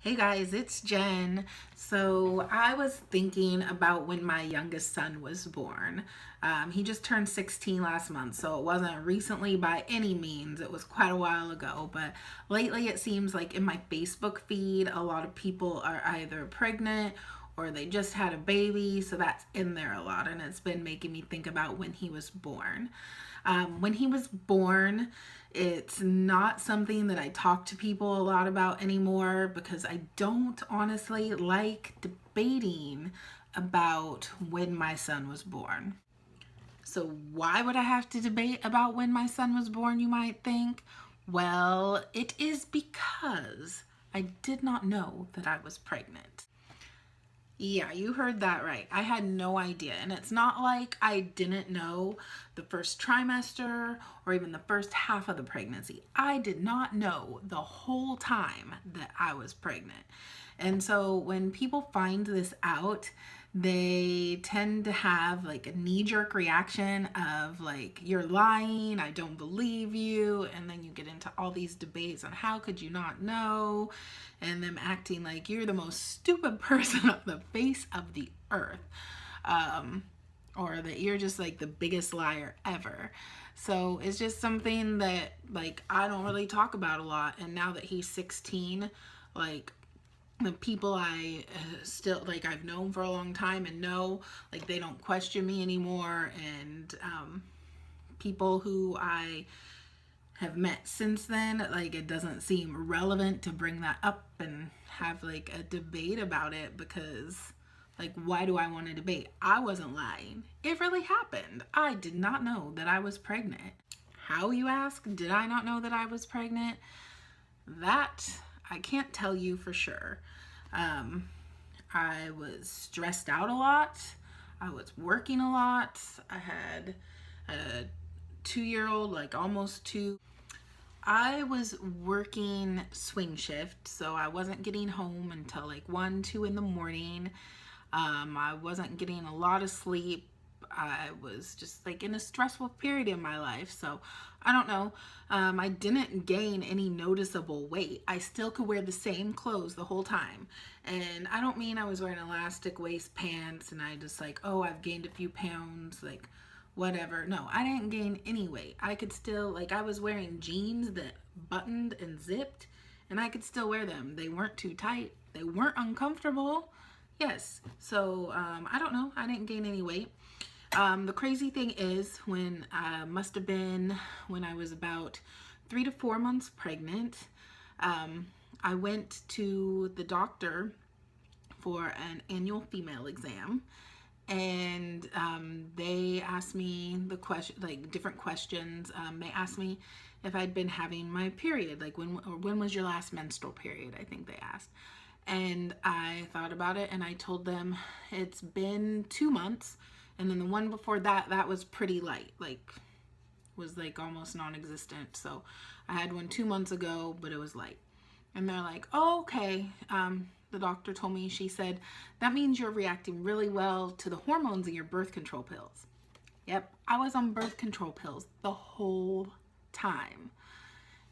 Hey guys, it's Jen. So I was thinking about when my youngest son was born. He just turned 16 last month, so it wasn't recently by any means. It was quite a while ago, but lately it seems like in my Facebook feed, a lot of people are either pregnant or they just had a baby, so that's in there a lot, and it's been making me think about when he was born. When he was born, it's not something that I talk to people a lot about anymore because I don't honestly like debating about when my son was born. So, why would I have to debate about when my son was born, you might think? Well, it is because I did not know that I was pregnant. Yeah, you heard that right. I had no idea. And it's not like I didn't know the first trimester or even the first half of the pregnancy. I did not know the whole time that I was pregnant. And so when people find this out, they tend to have like a knee-jerk reaction of like, you're lying, I don't believe you, and then you get into all these debates on how could you not know, and them acting like you're the most stupid person on the face of the earth, or that you're just like the biggest liar ever. So it's just something that like I don't really talk about a lot, and now that he's 16, like the people I still like I've known for a long time and know, like they don't question me anymore, and people who I have met since then, like it doesn't seem relevant to bring that up and have like a debate about it, because like why do I want to debate? I wasn't lying. It really happened. I did not know that I was pregnant. How, you ask? Did I not know that I was pregnant? That I can't tell you for sure. Um, I was stressed out a lot. I was working a lot. I had a 2 year old, like almost two. I was working swing shift, so I wasn't getting home until like 1, 2 in the morning. I wasn't getting a lot of sleep. I was just like in a stressful period in my life. So I don't know. I didn't gain any noticeable weight. I still could wear the same clothes the whole time. And I don't mean I was wearing elastic waist pants and I just like, oh, I've gained a few pounds, like whatever. No, I didn't gain any weight. I could still, like, I was wearing jeans that buttoned and zipped, and I could still wear them. They weren't too tight, they weren't uncomfortable. Yes. So I don't know. I didn't gain any weight. The crazy thing is, when must have been when I was about 3 to 4 months pregnant, I went to the doctor for an annual female exam, and they asked me the question, like different questions. They asked me if I'd been having my period, like when was your last menstrual period, I think they asked. And I thought about it and I told them it's been 2 months, and then the one before that, that was pretty light, like was like almost non-existent. So I had one 2 months ago, but it was light. And they're like, oh, okay. The doctor told me, she said, that means you're reacting really well to the hormones in your birth control pills. Yep, I was on birth control pills the whole time.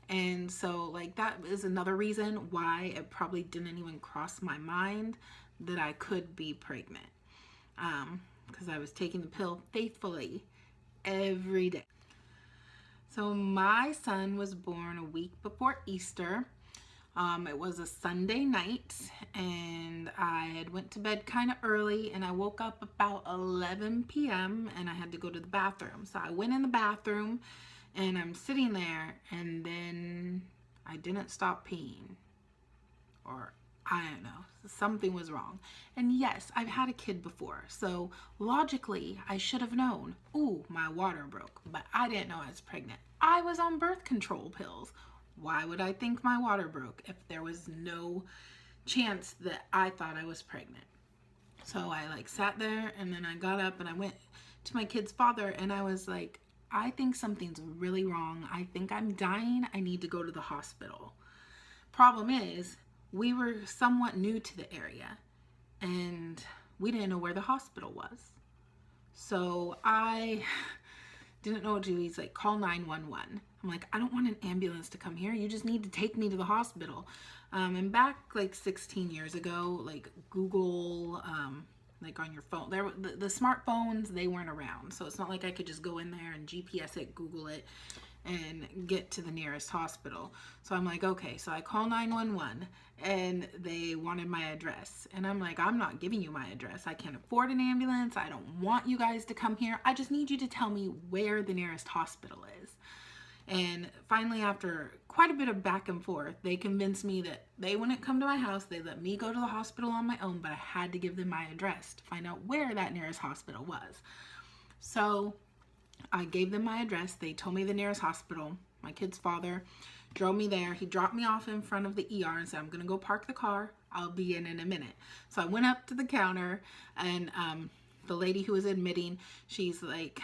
And so, like, that is another reason why it probably didn't even cross my mind that I could be pregnant. Because I was taking the pill faithfully every day. So, my son was born a week before Easter. It was a Sunday night, and I had went to bed kind of early, and I woke up about 11 p.m. and I had to go to the bathroom. So I went in the bathroom, and I'm sitting there, and then I didn't stop peeing, or I don't know, something was wrong. And yes, I've had a kid before, so logically I should have known, ooh, my water broke, but I didn't know I was pregnant. I was on birth control pills. Why would I think my water broke if there was no chance that I thought I was pregnant? So I like sat there, and then I got up and I went to my kid's father, and I was like, I think something's really wrong. I think I'm dying. I need to go to the hospital. Problem is, we were somewhat new to the area, and we didn't know where the hospital was. So I didn't know what to do. He's like, call 911. I'm like, I don't want an ambulance to come here. You just need to take me to the hospital. And back like 16 years ago, like Google, like on your phone, the smartphones, they weren't around. So it's not like I could just go in there and GPS it, Google it, and get to the nearest hospital. So I'm like, okay, so I call 911 and they wanted my address. And I'm like, I'm not giving you my address. I can't afford an ambulance. I don't want you guys to come here. I just need you to tell me where the nearest hospital is. And finally, after quite a bit of back and forth, they convinced me that they wouldn't come to my house. They let me go to the hospital on my own, but I had to give them my address to find out where that nearest hospital was. So I gave them my address. They told me the nearest hospital. My kid's father drove me there. He dropped me off in front of the ER and said, I'm going to go park the car. I'll be in a minute. So I went up to the counter, and the lady who was admitting, she's like,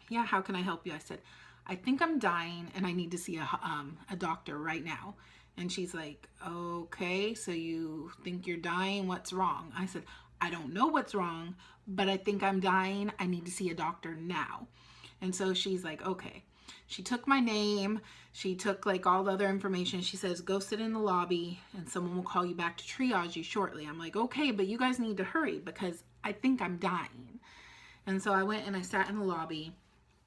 yeah, how can I help you? I said, I think I'm dying and I need to see a doctor right now. And she's like, okay, so you think you're dying? What's wrong? I said, I don't know what's wrong, but I think I'm dying. I need to see a doctor now. And so she's like, okay. She took my name. She took like all the other information. She says, go sit in the lobby and someone will call you back to triage you shortly. I'm like, okay, but you guys need to hurry because I think I'm dying. And so I went and I sat in the lobby.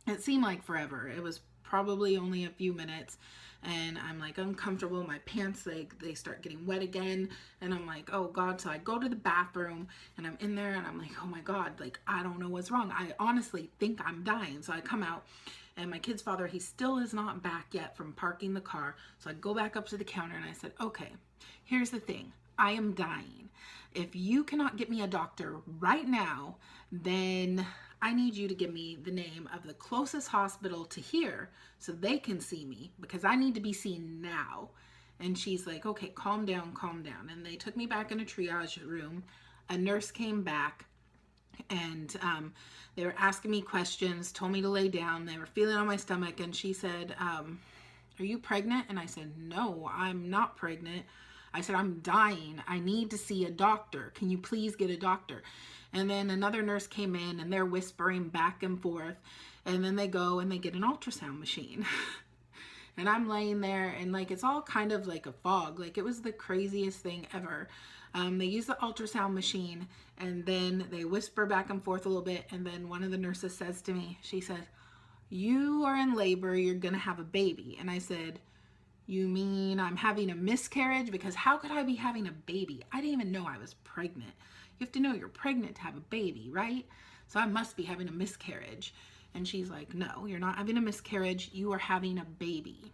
It seemed like forever. It was probably only a few minutes, and I'm like uncomfortable. My pants, like, they start getting wet again, and I'm like, oh God. So I go to the bathroom and I'm in there and I'm like, oh my God, like, I don't know what's wrong. I honestly think I'm dying. So I come out, and my kid's father, he still is not back yet from parking the car. So I go back up to the counter and I said, okay, here's the thing. I am dying. If you cannot get me a doctor right now, then I need you to give me the name of the closest hospital to here so they can see me because I need to be seen now. And she's like, okay, calm down, calm down. And they took me back in a triage room. A nurse came back, and they were asking me questions, told me to lay down. They were feeling on my stomach, and she said, are you pregnant? And I said, no, I'm not pregnant. I said, I'm dying. I need to see a doctor. Can you please get a doctor? And then another nurse came in, and they're whispering back and forth. And then they go and they get an ultrasound machine. And I'm laying there, and like, it's all kind of like a fog. Like, it was the craziest thing ever. They use the ultrasound machine, and then they whisper back and forth a little bit. And then one of the nurses says to me, she says, you are in labor. You're going to have a baby. And I said, you mean I'm having a miscarriage? Because how could I be having a baby? I didn't even know I was pregnant. You have to know you're pregnant to have a baby, right? So I must be having a miscarriage. And she's like, no, you're not having a miscarriage. You are having a baby.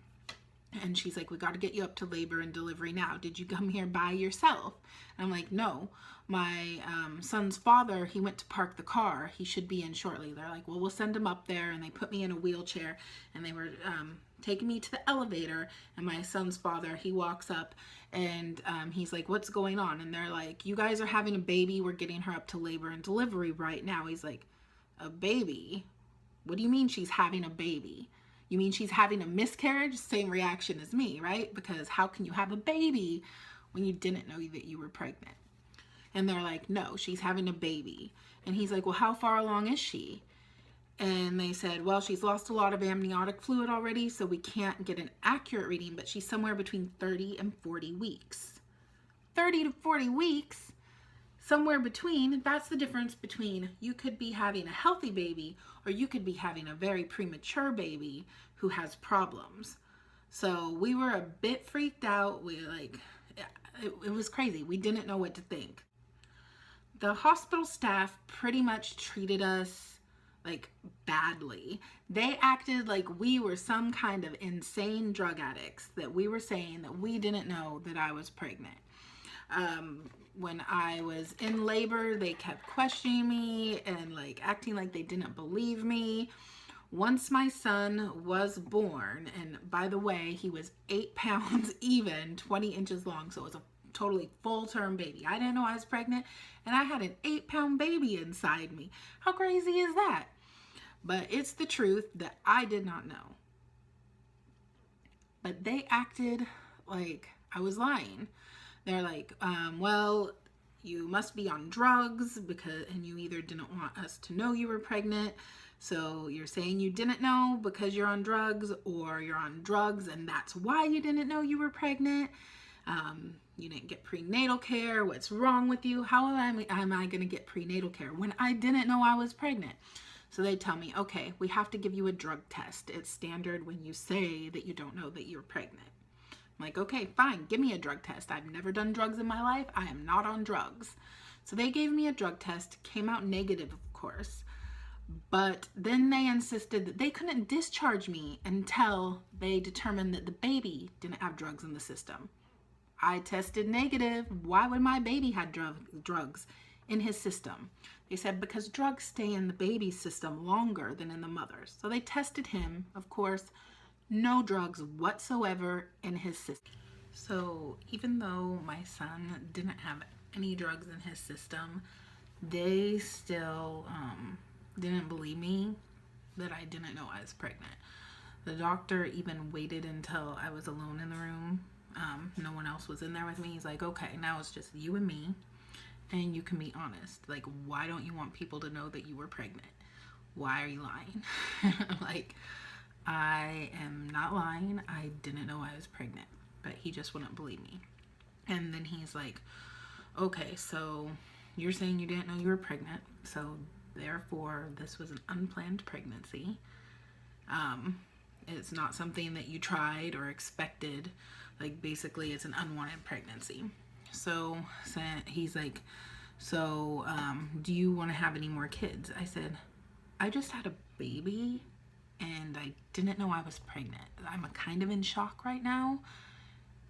And she's like, we got to get you up to labor and delivery now. Did you come here by yourself? And I'm like, no. My son's father, he went to park the car. He should be in shortly. They're like, well, we'll send him up there. And they put me in a wheelchair, and they were taking me to the elevator. And my son's father, he walks up, and he's like, what's going on? And they're like, you guys are having a baby. We're getting her up to labor and delivery right now. He's like, a baby? What do you mean she's having a baby? You mean she's having a miscarriage? Same reaction as me, right? Because how can you have a baby when you didn't know that you were pregnant? And they're like, no, she's having a baby. And he's like, well, how far along is she? And they said, well, she's lost a lot of amniotic fluid already, so we can't get an accurate reading, but she's somewhere between 30 and 40 weeks. 30 to 40 weeks? Somewhere between, that's the difference between you could be having a healthy baby or you could be having a very premature baby who has problems. So we were a bit freaked out. It was crazy. We didn't know what to think. The hospital staff pretty much treated us like badly. They acted like we were some kind of insane drug addicts, that we were saying that we didn't know that I was pregnant. When I was in labor, they kept questioning me and like acting like they didn't believe me. Once my son was born, and by the way, he was 8 pounds even, 20 inches long, so it was a totally full-term baby. I didn't know I was pregnant, and I had an 8-pound baby inside me. How crazy is that? But it's the truth that I did not know. But they acted like I was lying. They're like, well, you must be on drugs and you either didn't want us to know you were pregnant. So you're saying you didn't know because you're on drugs, or you're on drugs and that's why you didn't know you were pregnant. You didn't get prenatal care. What's wrong with you? How am I going to get prenatal care when I didn't know I was pregnant? So they tell me, okay, we have to give you a drug test. It's standard when you say that you don't know that you're pregnant. I'm like, okay, fine, give me a drug test. I've never done drugs in my life. I am not on drugs. So they gave me a drug test, came out negative, of course. But then they insisted that they couldn't discharge me until they determined that the baby didn't have drugs in the system. I tested negative. Why would my baby have drugs in his system? They said because drugs stay in the baby's system longer than in the mother's. So they tested him, of course, no drugs whatsoever in his system. So even though my son didn't have any drugs in his system, they still didn't believe me that I didn't know I was pregnant. The doctor even waited until I was alone in the room. No one else was in there with me. He's like, okay, now it's just you and me, and you can be honest. Like, why don't you want people to know that you were pregnant? Why are you lying? Like, I am not lying. I didn't know I was pregnant, but he just wouldn't believe me. And then he's like, okay, so you're saying you didn't know you were pregnant, so therefore this was an unplanned pregnancy. It's not something that you tried or expected. Like, basically it's an unwanted pregnancy. So he's like, so do you want to have any more kids? I said, I just had a baby and I didn't know I was pregnant. I'm kind of in shock right now,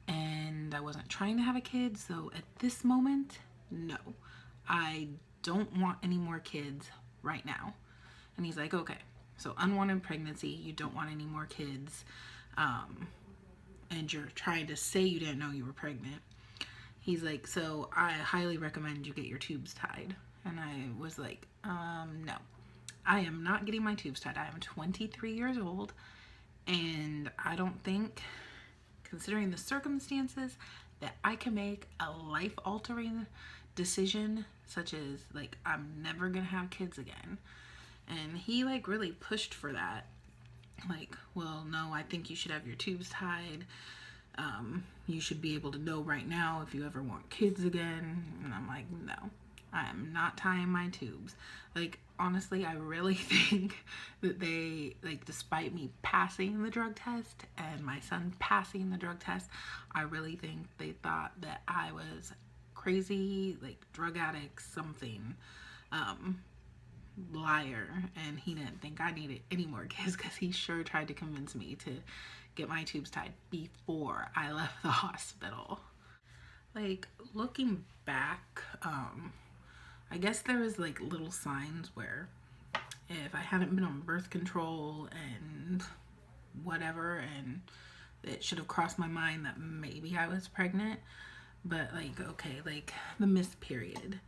and I wasn't trying to have a kid. So at this moment, no, I don't want any more kids right now. And he's like, okay, so unwanted pregnancy, you don't want any more kids, and you're trying to say you didn't know you were pregnant. He's like, so I highly recommend you get your tubes tied. And I was like, no, I am not getting my tubes tied. I am 23 years old, and I don't think, considering the circumstances, that I can make a life-altering decision such as, like, I'm never gonna have kids again. And he, like, really pushed for that. Like, well, no, I think you should have your tubes tied. You should be able to know right now if you ever want kids again. And I'm like, no, I am not tying my tubes. Like, honestly, I really think that they, like, despite me passing the drug test and my son passing the drug test, I really think they thought that I was crazy, like, drug addict, something, liar, and he didn't think I needed any more kids, because he sure tried to convince me to get my tubes tied before I left the hospital. Like, looking back, I guess there was, like, little signs where if I hadn't been on birth control and whatever, and it should have crossed my mind that maybe I was pregnant. But, like, okay, like, the missed period.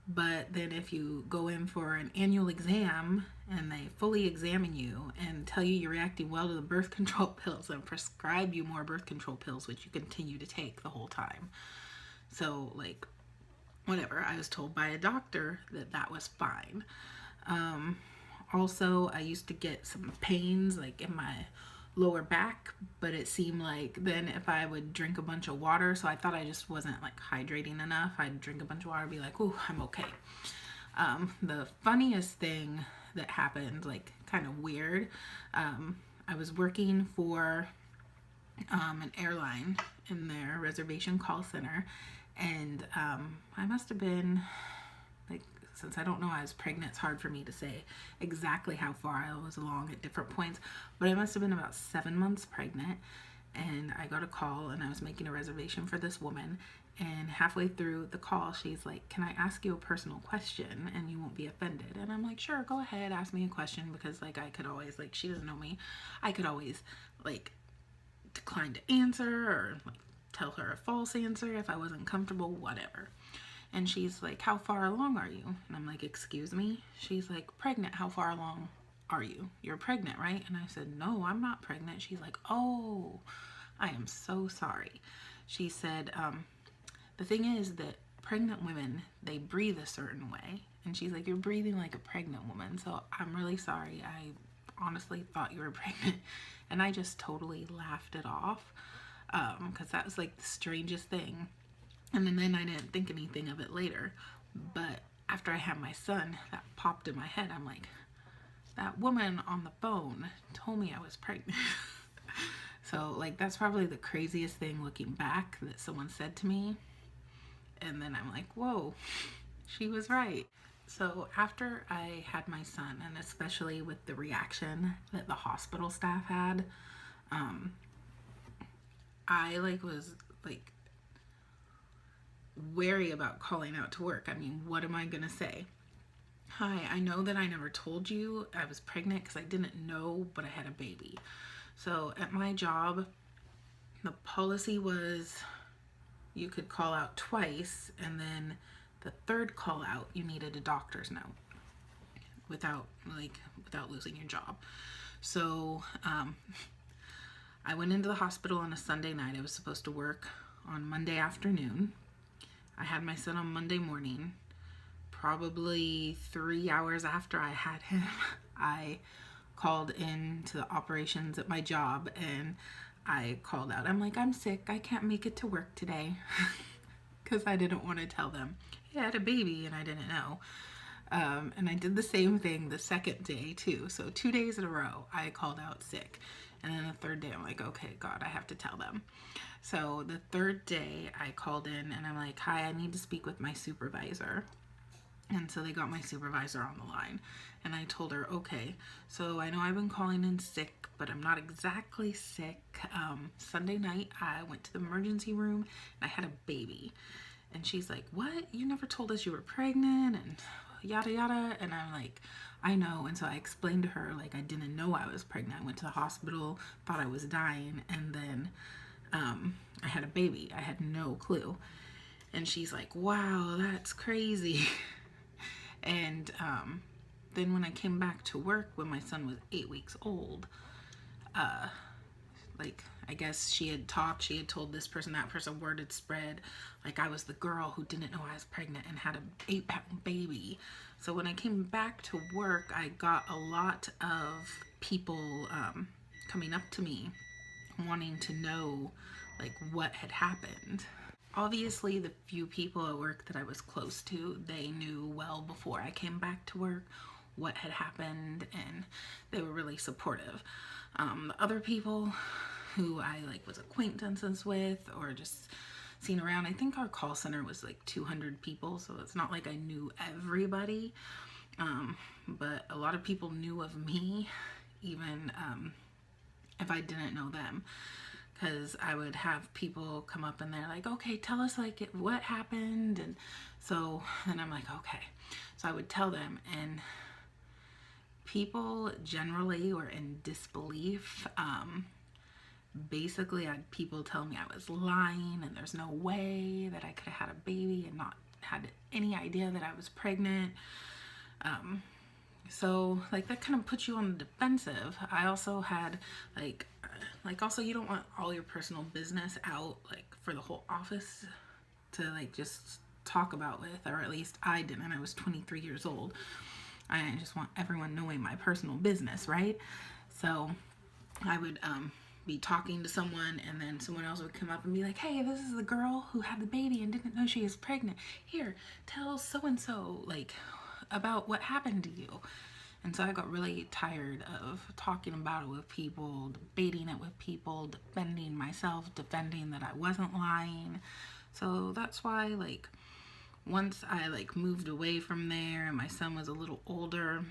But then if you go in for an annual exam and they fully examine you and tell you you're reacting well to the birth control pills and prescribe you more birth control pills, which you continue to take the whole time. So, like, whatever, I was told by a doctor that that was fine. Also, I used to get some pains, like, in my lower back, but it seemed like then if I would drink a bunch of water, so I thought I just wasn't, like, hydrating enough, I'd drink a bunch of water and be like, oh, I'm okay. The funniest thing that happened, like, kind of weird, I was working for an airline in their reservation call center, and I must have been, like, since I don't know I was pregnant, it's hard for me to say exactly how far I was along at different points, but I must have been about 7 months pregnant, and I got a call, and I was making a reservation for this woman, and halfway through the call, she's like, can I ask you a personal question, and you won't be offended? And I'm like, sure, go ahead, ask me a question, because, like, I could always, like, she doesn't know me, I could always, like, decline to answer, or, like, tell her a false answer if I wasn't comfortable, whatever. And she's like, how far along are you? And I'm like, excuse me? She's like, pregnant, how far along are you? You're pregnant, right? And I said, no, I'm not pregnant. She's like, oh, I am so sorry. She said, the thing is that pregnant women, they breathe a certain way. And she's like, you're breathing like a pregnant woman. So I'm really sorry. I honestly thought you were pregnant. And I just totally laughed it off because that was like the strangest thing. And then I didn't think anything of it later. But after I had my son, that popped in my head. I'm like, that woman on the phone told me I was pregnant. So, like, that's probably the craziest thing looking back that someone said to me. And then I'm like, whoa, she was right. So after I had my son, and especially with the reaction that the hospital staff had, I was like wary about calling out to work. I mean, what am I gonna say? Hi, I know that I never told you I was pregnant because I didn't know, but I had a baby. So at my job, the policy was you could call out twice, and then the third call out you needed a doctor's note without losing your job. So I went into the hospital on a Sunday night. I was supposed to work on Monday afternoon. I had my son on Monday morning. Probably 3 hours after I had him, I called in to the operations at my job and I called out. I'm like, I'm sick. I can't make it to work today. Because I didn't want to tell them I had a baby and I didn't know. And I did the same thing the second day too. So 2 days in a row, I called out sick. And then the third day, I'm like, okay, God, I have to tell them. So the third day, I called in and I'm like, hi, I need to speak with my supervisor. And so they got my supervisor on the line. And I told her, okay, so I know I've been calling in sick, but I'm not exactly sick. Sunday night, I went to the emergency room and I had a baby. And she's like, what? You never told us you were pregnant and yada yada. And I'm like, I know. And so I explained to her, like, I didn't know I was pregnant. I went to the hospital, thought I was dying. And then I had a baby. I had no clue. And she's like, wow, that's crazy. And then when I came back to work when my son was 8 weeks old, I guess she had talked, she had told this person, that person, word had spread, like I was the girl who didn't know I was pregnant and had an 8-pound baby. So when I came back to work, I got a lot of people coming up to me wanting to know like what had happened. Obviously, the few people at work that I was close to, they knew well before I came back to work what had happened, and they were really supportive. The other people who I was acquaintances with or just seen around, I think our call center was like 200 people, so it's not like I knew everybody, but a lot of people knew of me, even if I didn't know them. Because I would have people come up and they're like, okay, tell us what happened. And so then I'm like, okay. So I would tell them, and people generally were in disbelief. Basically, I had people tell me I was lying and there's no way that I could have had a baby and not had any idea that I was pregnant. So that kind of puts you on the defensive. I also had also you don't want all your personal business out for the whole office to just talk about with, or at least I didn't. I was 23 years old. I just want everyone knowing my personal business, right? So I would be talking to someone and then someone else would come up and be like, hey, this is the girl who had the baby and didn't know she was pregnant. Here, tell so-and-so about what happened to you. And so I got really tired of talking about it with people, debating it with people, defending myself, defending that I wasn't lying. So that's why once I moved away from there and my son was a little older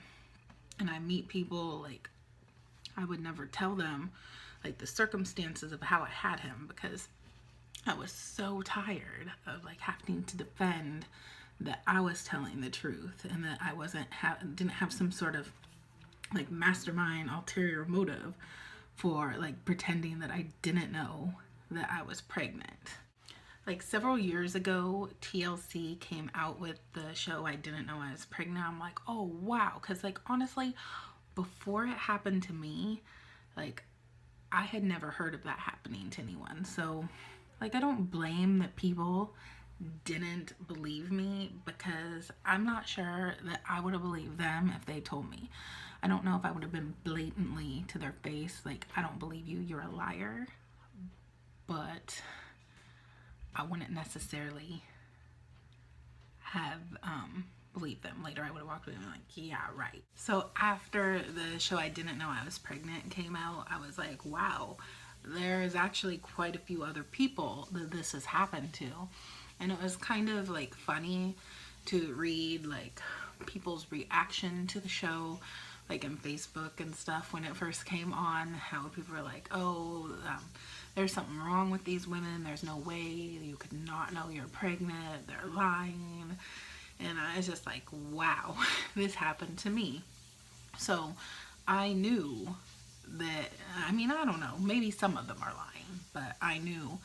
and I meet people, I would never tell them the circumstances of how I had him, because I was so tired of having to defend that I was telling the truth and that I didn't have some sort of mastermind ulterior motive for pretending that I didn't know that I was pregnant. Several years ago, TLC came out with the show I Didn't Know I Was Pregnant. I'm like, oh wow, because honestly, before it happened to me, I had never heard of that happening to anyone. So I don't blame that people didn't believe me, because I'm not sure that I would have believed them if they told me. I don't know if I would have been blatantly to their face like, I don't believe you, you're a liar, but I wouldn't necessarily have believed them. Later I would have walked away and been like, yeah, right. So after the show I Didn't Know I Was Pregnant came out, I was like, wow, there's actually quite a few other people that this has happened to. And it was kind of like funny to read like people's reaction to the show, like in Facebook and stuff when it first came on, how people were like, oh, there's something wrong with these women, there's no way you could not know you're pregnant, they're lying. And I was just like, wow, this happened to me. So I knew that, I mean, I don't know, maybe some of them are lying, but I knew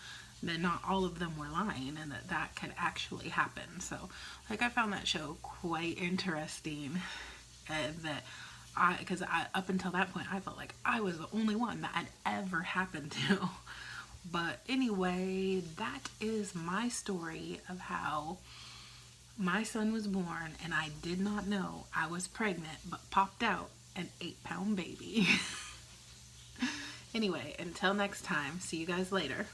that not all of them were lying and that that could actually happen. So, like, I found that show quite interesting, that because up until that point, I felt like I was the only one that had ever happened to. But anyway, that is my story of how my son was born and I did not know I was pregnant, but popped out an 8-pound baby. Anyway, until next time, see you guys later.